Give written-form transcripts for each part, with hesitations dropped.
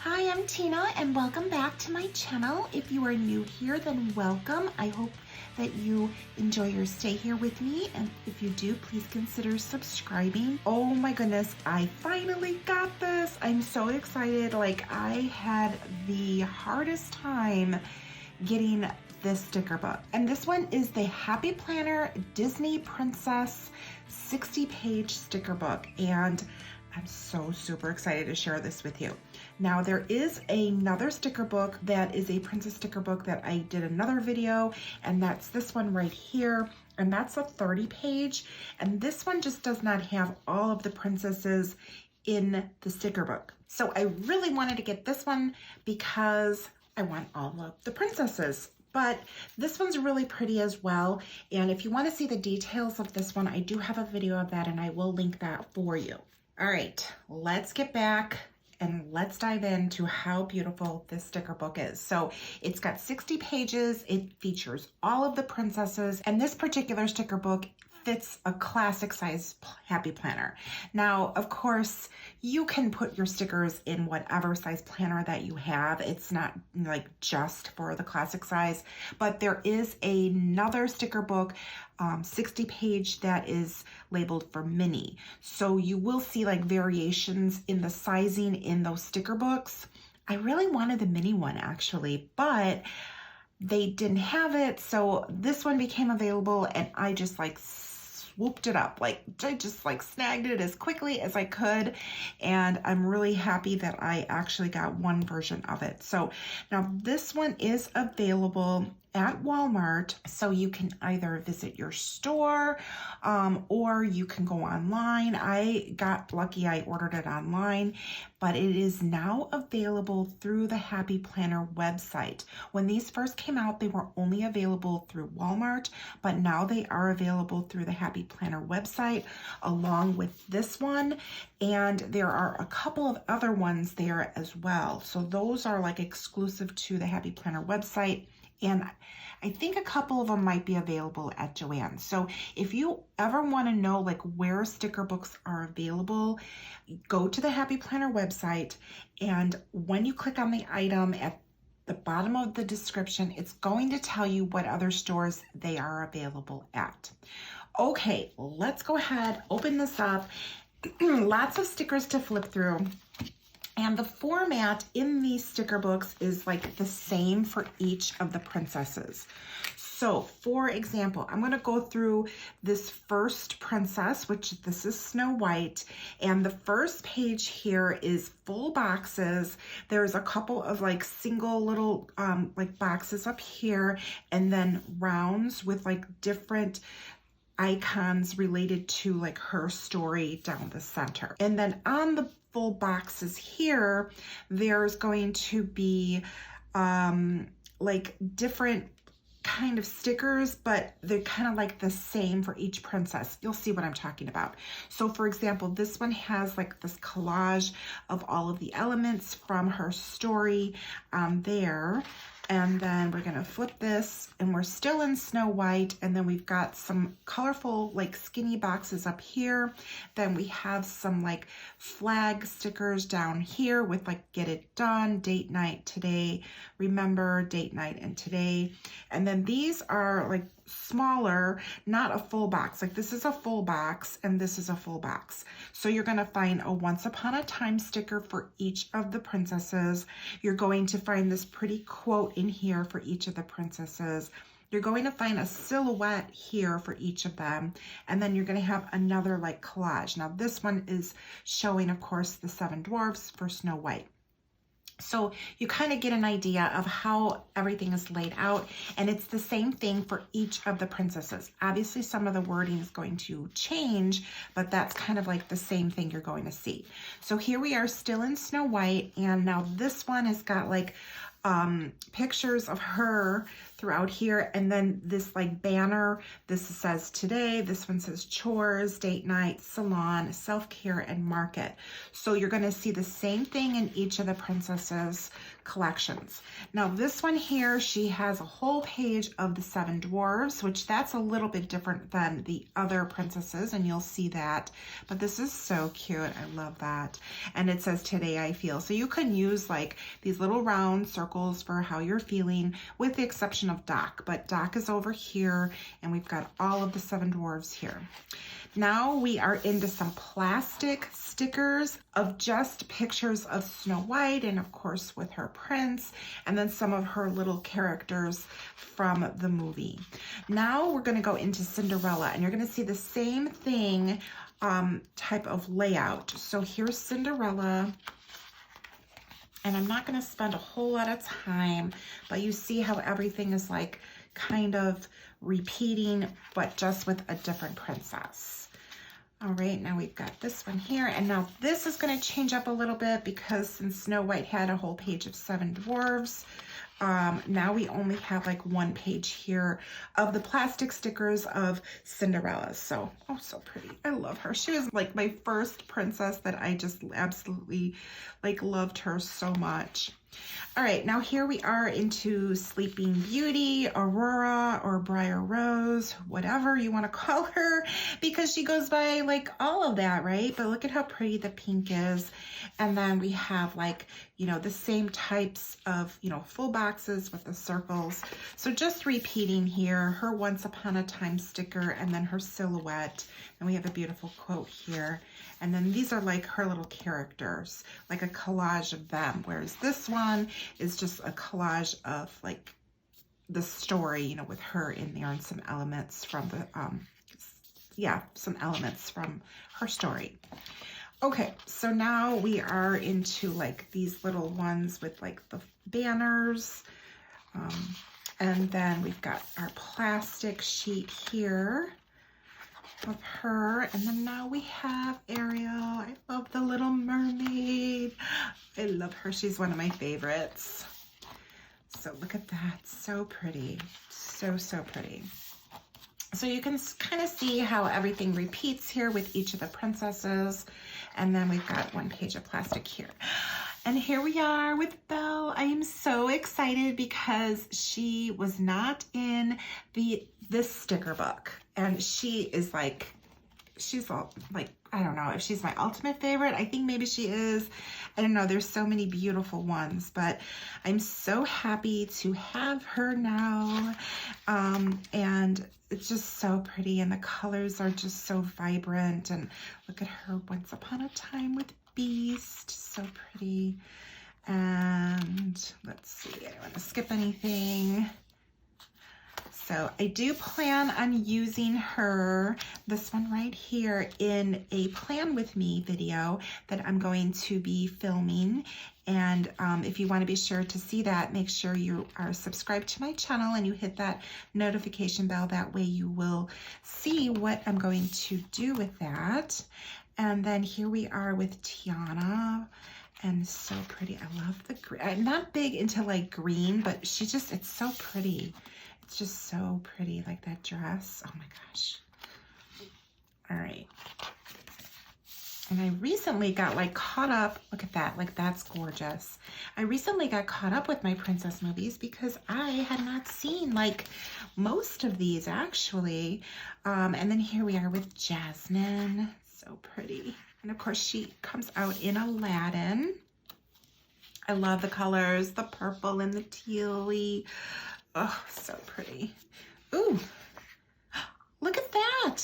Hi, I'm Tina and welcome back to my channel. If you are new here, then welcome. I hope that you enjoy your stay here with me, and if you do, please consider subscribing. Oh my goodness, I finally got this. I'm so excited. Like, I had the hardest time getting this sticker book. And this one is the Happy Planner Disney Princess 60-page sticker book. And I'm so super excited to share this with you. Now, there is another sticker book that is a princess sticker book that I did another video, and that's this one right here. And that's a 30-page. And this one just does not have all of the princesses in the sticker book. So I really wanted to get this one because I want all of the princesses. But this one's really pretty as well. And if you want to see the details of this one, I do have a video of that and I will link that for you. All right, let's get back and let's dive into how beautiful this sticker book is. So it's got 60 pages. It features all of the princesses, and this particular sticker book fits a classic size Happy Planner. Now, of course, you can put your stickers in whatever size planner that you have. It's not like just for the classic size, but there is another sticker book, 60-page, that is labeled for mini. So you will see like variations in the sizing in those sticker books. I really wanted the mini one actually, but they didn't have it. So this one became available and I just like swooped it up. Like, I just like snagged it as quickly as I could. And I'm really happy that I actually got one version of it. So now this one is available at Walmart. So you can either visit your store or you can go online. I got lucky, I ordered it online, but it is now available through the Happy Planner website. When these first came out, they were only available through Walmart, but now they are available through the Happy Planner website along with this one. And there are a couple of other ones there as well. So those are like exclusive to the Happy Planner website. And I think a couple of them might be available at Joann's. So if you ever want to know like where sticker books are available, go to the Happy Planner website, and when you click on the item at the bottom of the description, it's going to tell you what other stores they are available at. Okay, let's go ahead, open this up. Lots of stickers to flip through. And the format in these sticker books is like the same for each of the princesses. So for example, I'm gonna go through this first princess, which this is Snow White. And the first page here is full boxes. There's a couple of like single little like boxes up here, and then rounds with like different icons related to like her story down the center. And then on the full boxes here, there's going to be like different kind of stickers, but they're kind of like the same for each princess. You'll see what I'm talking about. So for example, this one has like this collage of all of the elements from her story there. And then we're gonna flip this and we're still in Snow White. And then we've got some colorful like skinny boxes up here. Then we have some like flag stickers down here with like get it done, date night, today, remember, date night, and today. And then these are like smaller, not a full box. Like this is a full box and this is a full box. So you're going to find a Once Upon a Time sticker for each of the princesses. You're going to find this pretty quote in here for each of the princesses. You're going to find a silhouette here for each of them. And then you're going to have another like collage. Now this one is showing, of course, the 7 dwarfs for Snow White. So you kind of get an idea of how everything is laid out, and it's the same thing for each of the princesses. Obviously, some of the wording is going to change, but that's kind of like the same thing you're going to see. So here we are still in Snow White, and now this one has got like pictures of her throughout here, and then this like banner, this says today, this one says chores, date night, salon, self-care, and market. So you're going to see the same thing in each of the princesses collections. Now this one here, she has a whole page of the 7 dwarves, which that's a little bit different than the other princesses, and you'll see that. But this is so cute. I love that. And it says, today I feel. So you can use like these little round circles for how you're feeling, with the exception of Doc. But Doc is over here, and we've got all of the 7 dwarves here. Now we are into some plastic stickers of just pictures of Snow White, and of course with her prince, and then some of her little characters from the movie. Now we're going to go into Cinderella, and you're going to see the same thing type of layout. So here's Cinderella, and I'm not going to spend a whole lot of time, but you see how everything is like kind of repeating, but just with a different princess. All right, now we've got this one here, and now this is going to change up a little bit because since Snow White had a whole page of 7 dwarves, now we only have like 1 page here of the plastic stickers of Cinderella. So, oh, so pretty. I love her. She was like my first princess that I just absolutely like loved her so much. All right, now here we are into Sleeping Beauty, Aurora, or Briar Rose, whatever you want to call her, because she goes by like all of that, right? But look at how pretty the pink is. And then we have like, you know, the same types of, you know, full boxes with the circles. So just repeating here, her Once Upon a Time sticker, and then her silhouette. And we have a beautiful quote here. And then these are like her little characters, like a collage of them. Whereas this one is just a collage of like the story, you know, with her in there and some elements from the, some elements from her story. Okay, so now we are into like these little ones with like the banners. And then we've got our plastic sheet here of her, and then now we have Ariel. I love the Little Mermaid. I love her. She's one of my favorites. So look at that. So pretty. So, so pretty. So you can kind of see how everything repeats here with each of the princesses. And then we've got 1 page of plastic here. And here we are with Belle. I am so excited because she was not in this sticker book. And she is like, she's all like, I don't know if she's my ultimate favorite. I think maybe she is. I don't know. There's so many beautiful ones, but I'm so happy to have her now. And it's just so pretty, and the colors are just so vibrant. And look at her Once Upon a Time with Beast. So pretty. And let's see, I don't want to skip anything. So I do plan on using her, this one right here, in a Plan With Me video that I'm going to be filming. And if you want to be sure to see that, make sure you are subscribed to my channel and you hit that notification bell. That way you will see what I'm going to do with that. And then here we are with Tiana. And so pretty. I love the green. I'm not big into like green, but she just, it's so pretty. It's just so pretty, like that dress. Oh my gosh. All right. And I recently got like caught up. Look at that. Like that's gorgeous. I recently got caught up with my princess movies because I had not seen like most of these actually. And then here we are with Jasmine. So pretty. And of course she comes out in Aladdin. I love the colors, the purple and the tealy. Oh, so pretty. Ooh, look at that.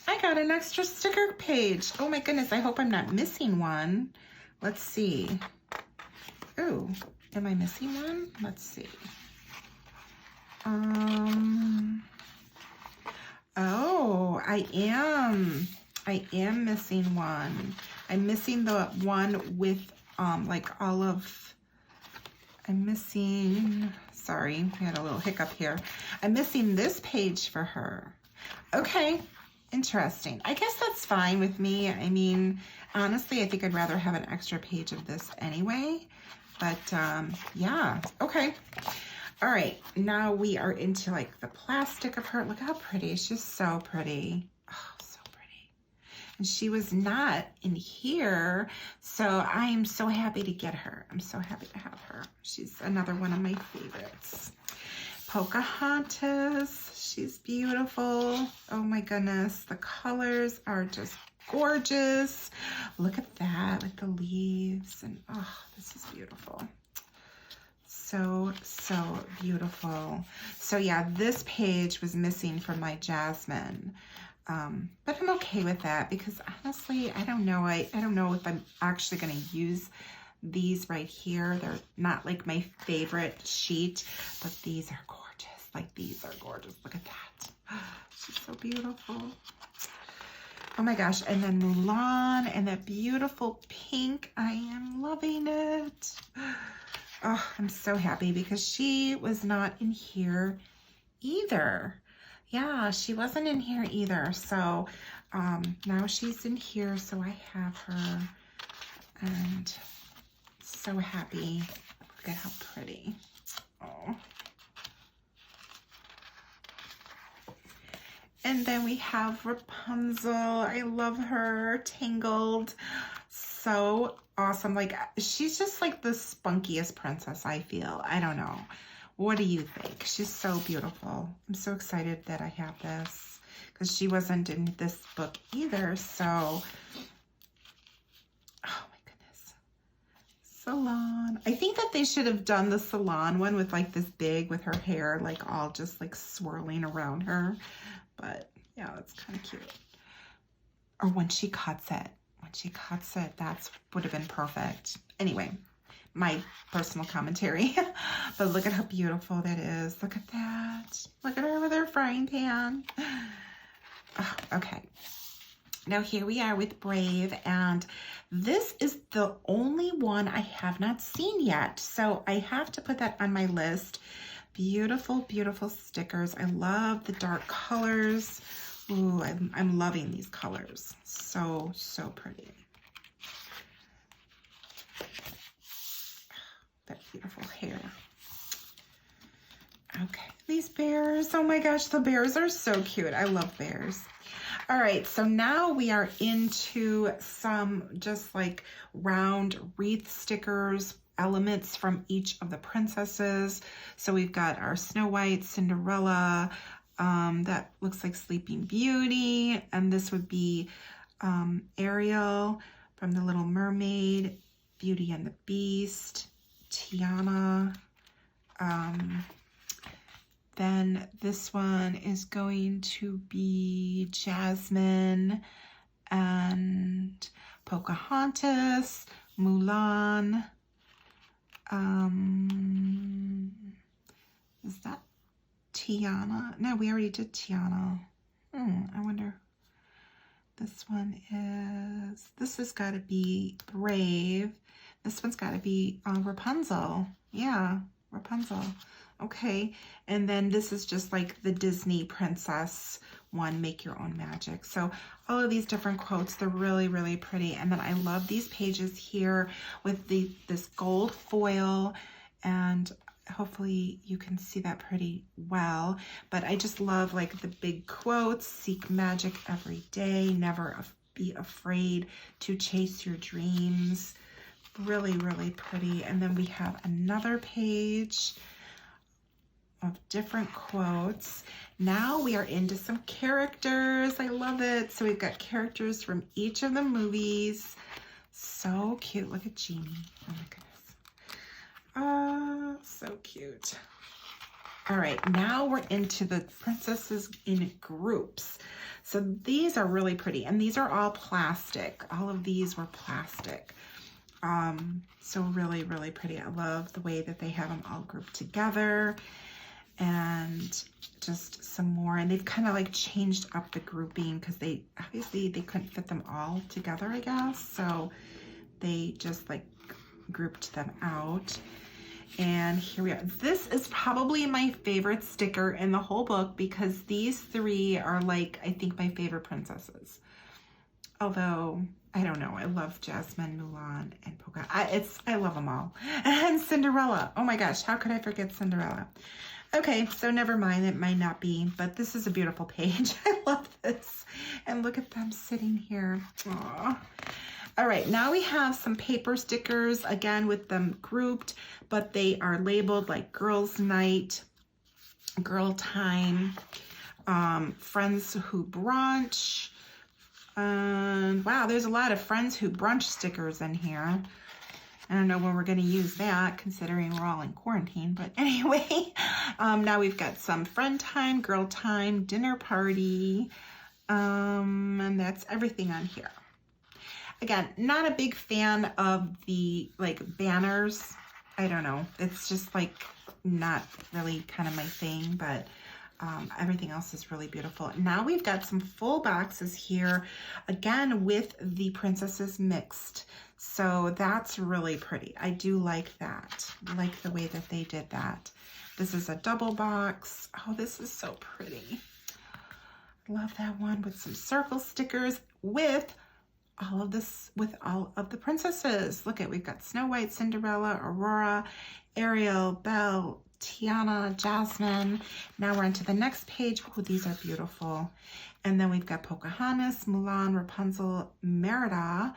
I got an extra sticker page. Oh my goodness, I hope I'm not missing one. Let's see. Ooh, am I missing one? Let's see. Oh, I am missing one. I'm missing the one with like all of, I'm missing, sorry, I had a little hiccup here. I'm missing this page for her. Okay, interesting. I guess that's fine with me. I mean, honestly, I think I'd rather have an extra page of this anyway. But yeah, okay. All right, now we are into like the plastic of her. Look how pretty. She's so pretty. Oh, so pretty. and she was not in here. So I am so happy to get her. I'm so happy to have her. She's another one of my favorites. Pocahontas, she's beautiful. Oh my goodness, the colors are just gorgeous. Look at that with the leaves, and oh, this is beautiful. So beautiful. So yeah, this page was missing from my Jasmine, but I'm okay with that because honestly, I don't know. I don't know if I'm actually going to use these right here. They're not like my favorite sheet, but these are gorgeous. Like, these are gorgeous. Look at that. She's so beautiful. Oh my gosh. And then Mulan and that beautiful pink. I am loving it. Oh, I'm so happy because she was not in here either. Yeah, she wasn't in here either. So now she's in here. So I have her, and so happy. Look at how pretty. Oh. And then we have Rapunzel. I love her. Tangled. So awesome. Like, she's just like the spunkiest princess, I feel. I don't know. What do you think? She's so beautiful. I'm so excited that I have this because she wasn't in this book either. So, oh my goodness. Salon. I think that they should have done the salon one with like this big, with her hair like all just like swirling around her. But yeah, that's kind of cute. Or when she cuts it. When she cuts it, that would have been perfect. Anyway, my personal commentary. But look at how beautiful that is. Look at that. Look at her with her frying pan. Oh, okay. Now here we are with Brave, and this is the only one I have not seen yet. So I have to put that on my list. Beautiful, beautiful stickers. I love the dark colors. Ooh, I'm loving these colors. So pretty. That beautiful hair. Okay, these bears. Oh my gosh, the bears are so cute. I love bears. All right, so now we are into some just like round wreath stickers, elements from each of the princesses. So we've got our Snow White, Cinderella, that looks like Sleeping Beauty, and this would be Ariel from The Little Mermaid, Beauty and the Beast, Tiana. Then this one is going to be Jasmine and Pocahontas, Mulan. Is that Tiana? No, we already did Tiana. I wonder. This one is, this has got to be Brave. This one's got to be Rapunzel. Yeah, Rapunzel. Okay, and then this is just like the Disney princess one, Make Your Own Magic. So all of these different quotes, they're really, really pretty. And then I love these pages here with this gold foil, and hopefully you can see that pretty well. But I just love like the big quotes: seek magic every day, never be afraid to chase your dreams. Really, really pretty. And then we have another page of different quotes. Now we are into some characters. I love it. So we've got characters from each of the movies. So cute. Look at Genie. Oh my goodness. So cute. All right, now we're into the princesses in groups. So these are really pretty, and these are all plastic. All of these were plastic. So really, really pretty. I love the way that they have them all grouped together. And just some more, and they've kind of like changed up the grouping because they obviously they couldn't fit them all together, I guess, so they just like grouped them out. And here we are. This is probably my favorite sticker in the whole book because these three are like, I think, my favorite princesses. Although I don't know, I love Jasmine, Mulan, and Pocahontas. I love them all. And Cinderella. Oh my gosh, how could I forget Cinderella? Okay, so never mind, it might not be, but this is a beautiful page. I love this. And look at them sitting here. Aww. All right, now we have some paper stickers, again with them grouped, but they are labeled like Girls Night, Girl Time, Friends Who Brunch. Wow, there's a lot of Friends Who Brunch stickers in here. I don't know when we're going to use that, considering we're all in quarantine. But anyway, now we've got some friend time, girl time, dinner party, and that's everything on here. Again, not a big fan of the like banners. I don't know. It's just like not really kind of my thing, but everything else is really beautiful. Now we've got some full boxes here, again with the princesses mixed. So that's really pretty. I do like that. I like the way that they did that. This is a double box. Oh, this is so pretty. Love that one with some circle stickers with all of this, with all of the princesses. Look at, we've got Snow White, Cinderella, Aurora, Ariel, Belle, Tiana, Jasmine. Now we're into the next page. Oh, these are beautiful. And then we've got Pocahontas, Mulan, Rapunzel, Merida.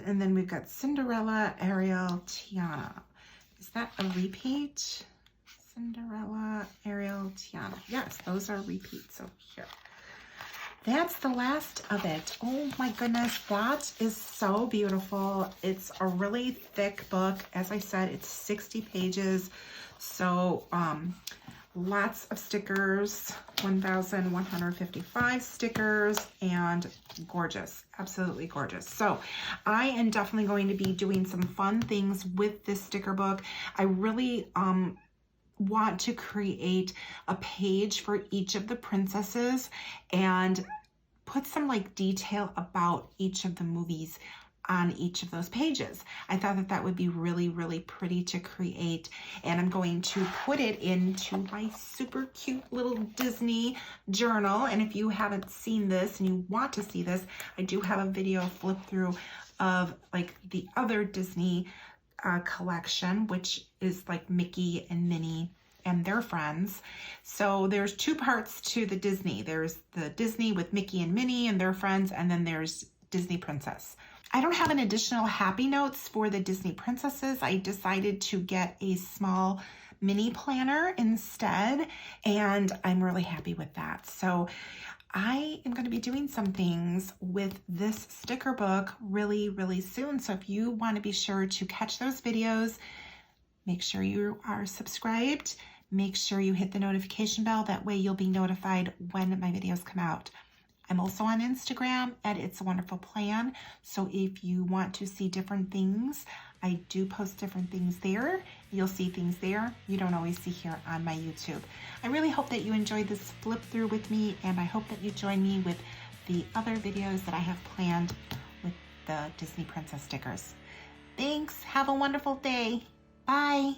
And then we've got Cinderella, Ariel, Tiana. Is that a repeat? Cinderella, Ariel, Tiana. Yes, those are repeats over here. That's the last of it. Oh my goodness, that is so beautiful. It's a really thick book. As I said, it's 60 pages. So lots of stickers, 1,155 stickers, and gorgeous, absolutely gorgeous. So I am definitely going to be doing some fun things with this sticker book. I really want to create a page for each of the princesses and put some like detail about each of the movies on each of those pages. I thought that that would be really, really pretty to create, and I'm going to put it into my super cute little Disney journal. And if you haven't seen this and you want to see this, I do have a video flip through of like the other Disney collection, which is like Mickey and Minnie and their friends. So there's two parts to the Disney. There's the Disney with Mickey and Minnie and their friends, and then there's Disney Princess. I don't have an additional happy notes for the Disney princesses. I decided to get a small mini planner instead, and I'm really happy with that. So I am going to be doing some things with this sticker book really, really soon. So if you want to be sure to catch those videos, make sure you are subscribed. Make sure you hit the notification bell. That way you'll be notified when my videos come out. I'm also on Instagram at It's a Wonderful Plan. So if you want to see different things, I do post different things there. You'll see things there you don't always see here on my YouTube. I really hope that you enjoyed this flip through with me, and I hope that you join me with the other videos that I have planned with the Disney Princess stickers. Thanks. Have a wonderful day. Bye.